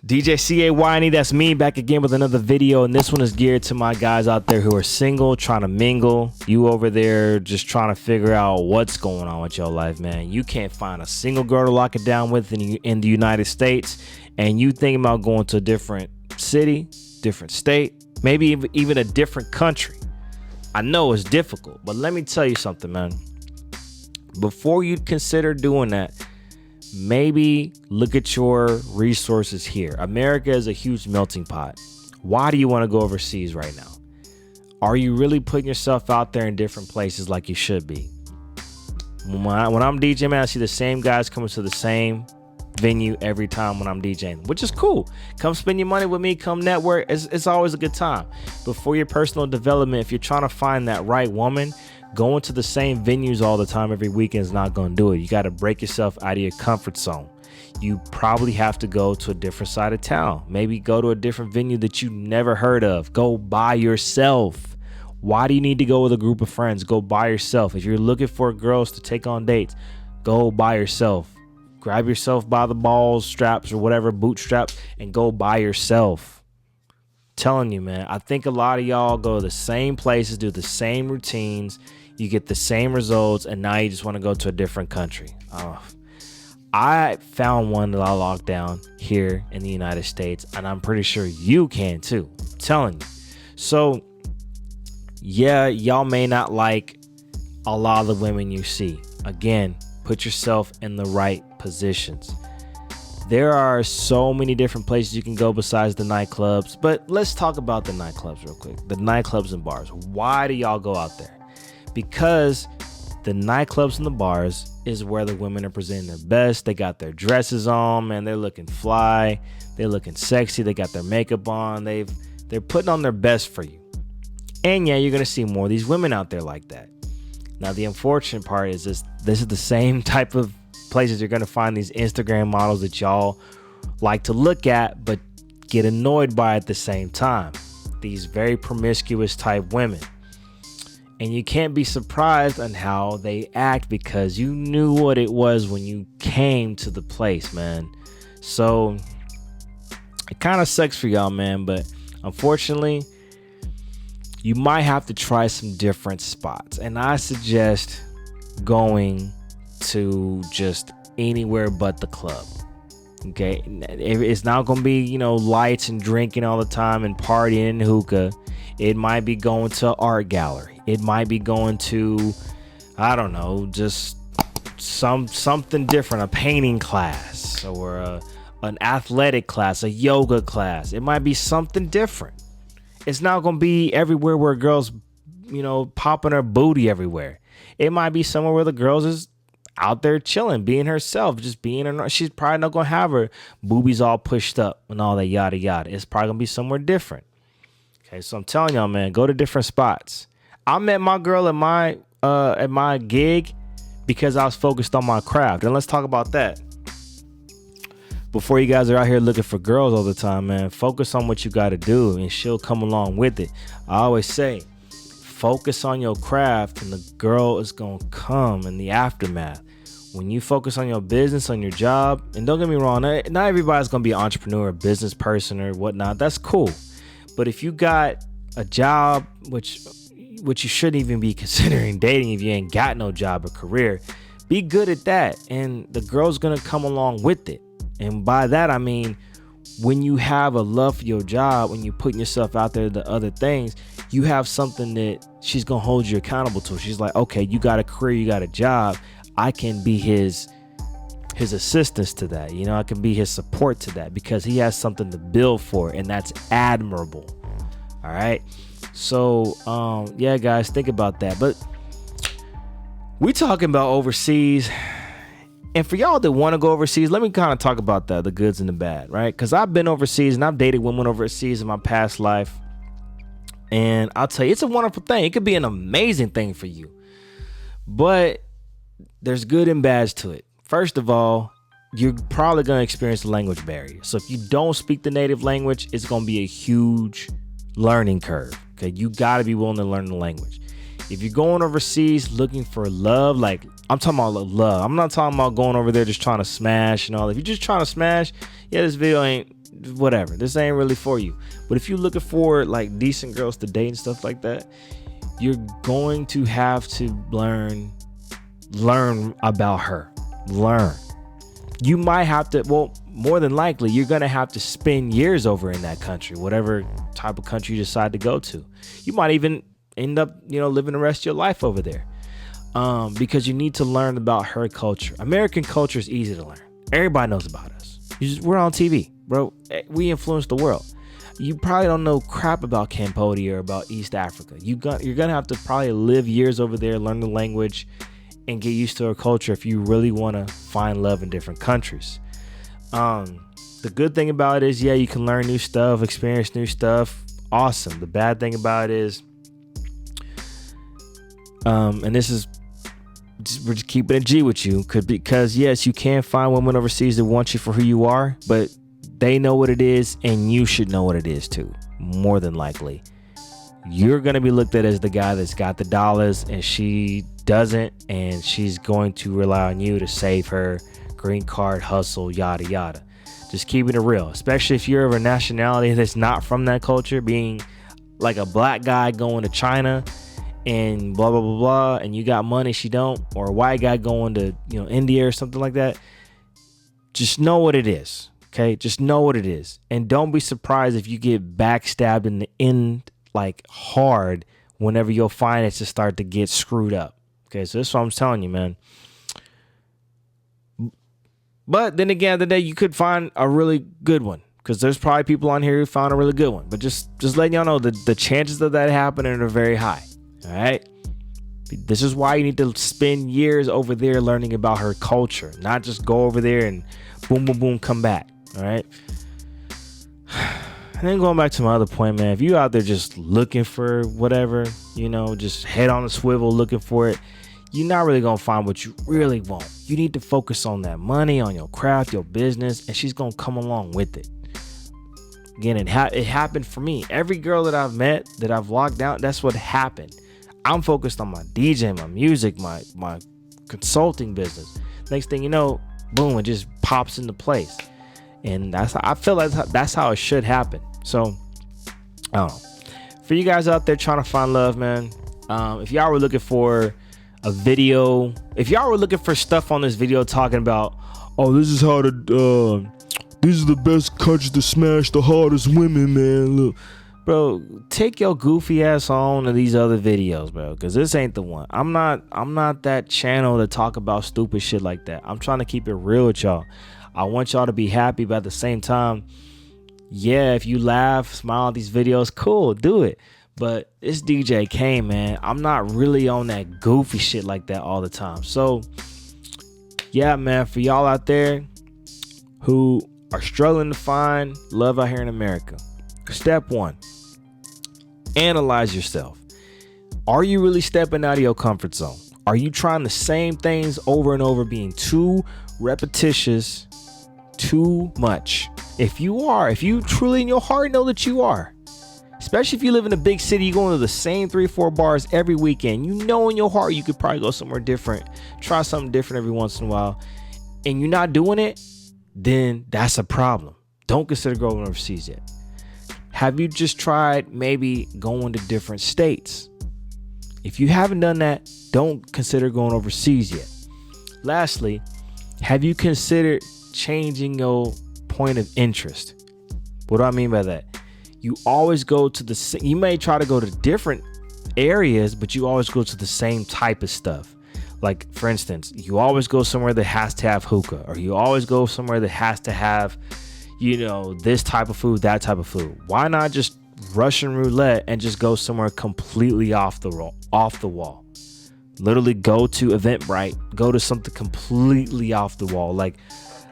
DJ 𝔽𝕠𝕣𝕟, that's me back again with another video, and this one is geared to my guys out there who are single, trying to mingle. You over there just trying to figure out what's going on with your life, man. You can't find a single girl to lock it down with in the United States, and you thinking about going to a different city, different state, maybe even a different country. I know it's difficult, but let me tell you something, man. Before you consider doing that, maybe look at your resources here. America is a huge melting pot. Why do you want to go overseas right now? Are you really putting yourself out there in different places like you should be? When I'm DJing, man, I see the same guys coming to the same venue every time when I'm DJing, which is cool. Come spend your money with me, come network. It's always a good time. But for your personal development, if you're trying to find that right woman, going to the same venues all the time every weekend is not going to do it. You got to break yourself out of your comfort zone. You probably have to go to a different side of town. Maybe go to a different venue that you never heard of. Go by yourself. Why do you need to go with a group of friends? Go by yourself. If you're looking for girls to take on dates, go by yourself. Grab yourself by the balls, straps, or whatever, bootstraps, and go by yourself. Telling you, man, I think a lot of y'all go to the same places, do the same routines, you get the same results, and now you just want to go to a different country. I found one that I locked down here in the United States, and I'm pretty sure you can too. I'm telling you. So, yeah, y'all may not like a lot of the women you see. Again, put yourself in the right positions. There are so many different places you can go besides the nightclubs, but let's talk about the nightclubs real quick. The nightclubs and bars. Why do y'all go out there? Because the nightclubs and the bars is where the women are presenting their best. They got their dresses on, man. They're looking fly. They're looking sexy. They got their makeup on. They're putting on their best for you. And yeah, you're going to see more of these women out there like that. Now, the unfortunate part is this is the same type of places you're going to find these Instagram models that y'all like to look at but get annoyed by at the same time. These very promiscuous type women. And you can't be surprised on how they act because you knew what it was when you came to the place, man. So it kind of sucks for y'all, man, but unfortunately you might have to try some different spots. And I suggest going to just anywhere but the club. Okay, it's not gonna be lights and drinking all the time and partying and hookah. It might be going to an art gallery. It might be going to, I don't know, just something different, a painting class or an athletic class, a yoga class. It might be something different. It's not gonna be everywhere where girls popping her booty everywhere. It might be somewhere where the girls is out there chilling, being herself, just being her. She's probably not gonna have her boobies all pushed up and all that yada yada. It's probably gonna be somewhere different. Okay, so I'm telling y'all, man, go to different spots. I met my girl at my gig because I was focused on my craft. And let's talk about that. Before you guys are out here looking for girls all the time, man, focus on what you got to do and she'll come along with it. I always say, focus on your craft and the girl is going to come in the aftermath. When you focus on your business, on your job, and don't get me wrong, not everybody's going to be an entrepreneur, a business person or whatnot. That's cool. But if you got a job, which you shouldn't even be considering dating if you ain't got no job or career, be good at that. And the girl's going to come along with it. And by that, I mean, when you have a love for your job, when you're putting yourself out there to other things, you have something that she's going to hold you accountable to. She's like, okay, you got a career, you got a job. I can be his assistance to that. I can be his support to that because he has something to build for, and that's admirable. All right. So, yeah, guys, think about that. But we talking about overseas. And for y'all that want to go overseas, let me kind of talk about the goods and the bad, right? Because I've been overseas and I've dated women overseas in my past life. And I'll tell you, it's a wonderful thing. It could be an amazing thing for you. But there's good and bads to it. First of all, you're probably going to experience a language barrier. So if you don't speak the native language, it's going to be a huge learning curve. Okay, you got to be willing to learn the language. If you're going overseas looking for love, like I'm talking about love. I'm not talking about going over there just trying to smash and all. If you're just trying to smash, yeah, this video ain't whatever. This ain't really for you. But if you're looking for like decent girls to date and stuff like that, you're going to have to learn about her. Learn. You might have to, well, more than likely, you're going to have to spend years over in that country, whatever type of country you decide to go to. You might even end up, living the rest of your life over there, because you need to learn about her culture. American culture is easy to learn. Everybody knows about us. We're on TV, bro. We influence the world. You probably don't know crap about Cambodia or about East Africa. You're going to have to probably live years over there, learn the language, and get used to her culture if you really want to find love in different countries. The good thing about it is, yeah, you can learn new stuff, experience new stuff. Awesome. The bad thing about it is, and this is, we're just keeping it G with you, because yes, you can find women overseas that want you for who you are, but they know what it is, and you should know what it is too. More than likely, you're going to be looked at as the guy that's got the dollars, and she doesn't, and she's going to rely on you to save her green card, hustle, yada yada. Just keeping it real, especially if you're of a nationality that's not from that culture, being like a black guy going to China and blah blah blah blah, and you got money, she don't, or a white guy going to India or something like that. Just know what it is. Okay, just know what it is, and don't be surprised if you get backstabbed in the end, like hard, whenever your finances start to get screwed up. Okay, so that's what I'm telling you, man. But then again, the day you could find a really good one, because there's probably people on here who found a really good one. But just letting y'all know that the chances of that happening are very high. All right. This is why you need to spend years over there learning about her culture, not just go over there and boom, boom, boom, come back. All right. And then going back to my other point, man, if you out there just looking for whatever, just head on a swivel looking for it, you're not really going to find what you really want. You need to focus on that money, on your craft, your business, and she's going to come along with it. Again, it happened for me. Every girl that I've met, that I've locked down, that's what happened. I'm focused on my DJ, my music, my consulting business. Next thing you know, boom, it just pops into place. And I feel like that's how it should happen. So, I don't know. For you guys out there trying to find love, man, if y'all were looking for a video, if y'all were looking for stuff on this video talking about, oh, this is the best country to smash the hardest women, man. Look, bro, take your goofy ass on to these other videos, bro, because this ain't the one. I'm not that channel to talk about stupid shit like that. I'm trying to keep it real with y'all. I want y'all to be happy, but at the same time, yeah, if you laugh, smile at these videos, cool, do it. But it's DJ Kane, man. I'm not really on that goofy shit like that all the time. So, yeah, man, for y'all out there who are struggling to find love out here in America, step one, analyze yourself. Are you really stepping out of your comfort zone? Are you trying the same things over and over, being too repetitious, too much? If you truly in your heart know that you are, especially if you live in a big city, you go into the same 3-4 bars every weekend, in your heart you could probably go somewhere different, try something different every once in a while, and you're not doing it, then that's a problem. Don't consider going overseas yet. Have you just tried maybe going to different states? If you haven't done that, don't consider going overseas yet. Lastly, have you considered changing your point of interest? What do I mean by that? You always go to you may try to go to different areas, but you always go to the same type of stuff. Like, for instance, you always go somewhere that has to have hookah, or you always go somewhere that has to have, this type of food, that type of food. Why not just Russian roulette and just go somewhere completely off the wall? Literally go to Eventbrite, go to something completely off the wall, like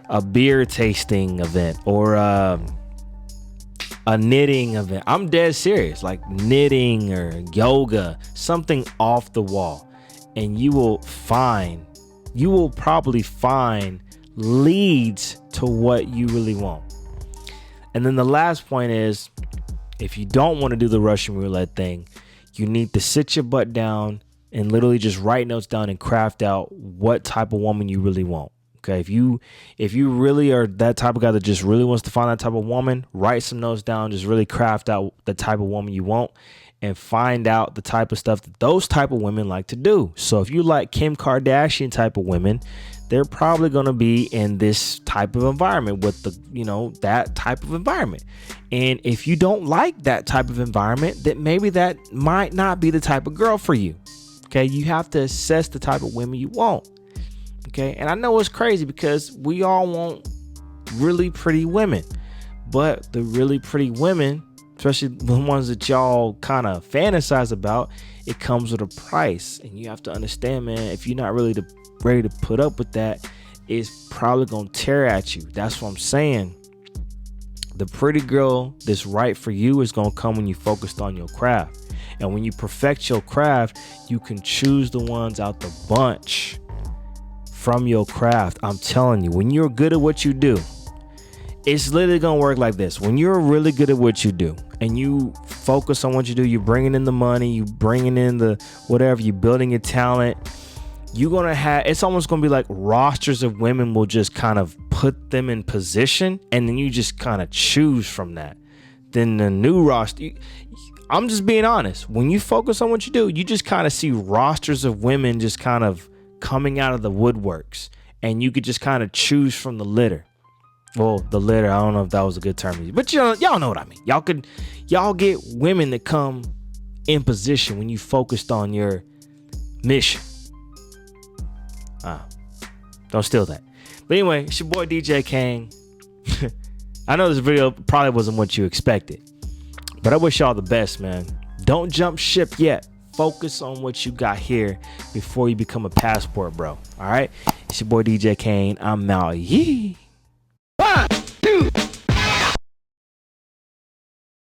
a beer tasting event or a knitting event. I'm dead serious, like knitting or yoga, something off the wall. And you will probably find leads to what you really want. And then the last point is, if you don't want to do the Russian roulette thing, you need to sit your butt down, and literally just write notes down and craft out what type of woman you really want. Okay, if you really are that type of guy that just really wants to find that type of woman, write some notes down, just really craft out the type of woman you want and find out the type of stuff that those type of women like to do. So if you like Kim Kardashian type of women, they're probably going to be in this type of environment with the, you know, that type of environment. And if you don't like that type of environment, then maybe that might not be the type of girl for you. Okay, you have to assess the type of women you want. Okay, and I know it's crazy because we all want really pretty women, but the really pretty women, especially the ones that y'all kind of fantasize about, it comes with a price. And you have to understand, man, if you're not really ready to put up with that, it's probably going to tear at you. That's what I'm saying. The pretty girl that's right for you is going to come when you focused on your craft. And when you perfect your craft, you can choose the ones out the bunch from your craft. I'm telling you, when you're good at what you do, it's literally gonna work like this. When you're really good at what you do and you focus on what you do, you're bringing in the money, you bringing in the whatever, you're building your talent, you're gonna have, it's almost gonna be like rosters of women will just kind of put them in position, and then you just kind of choose from that. Then the new roster, I'm just being honest, when you focus on what you do, you just kind of see rosters of women just kind of coming out of the woodworks, and you could just kind of choose from the litter. Well, the litter, I don't know if that was a good term, but y'all know what I mean. Y'all get women that come in position when you focused on your mission. Don't steal that. But anyway, it's your boy DJ Kang. I know this video probably wasn't what you expected, but I wish y'all the best, man. Don't jump ship yet. Focus on what you got here before you become a passport, bro. All right? It's your boy DJ Kane. I'm out. Yee. Bye.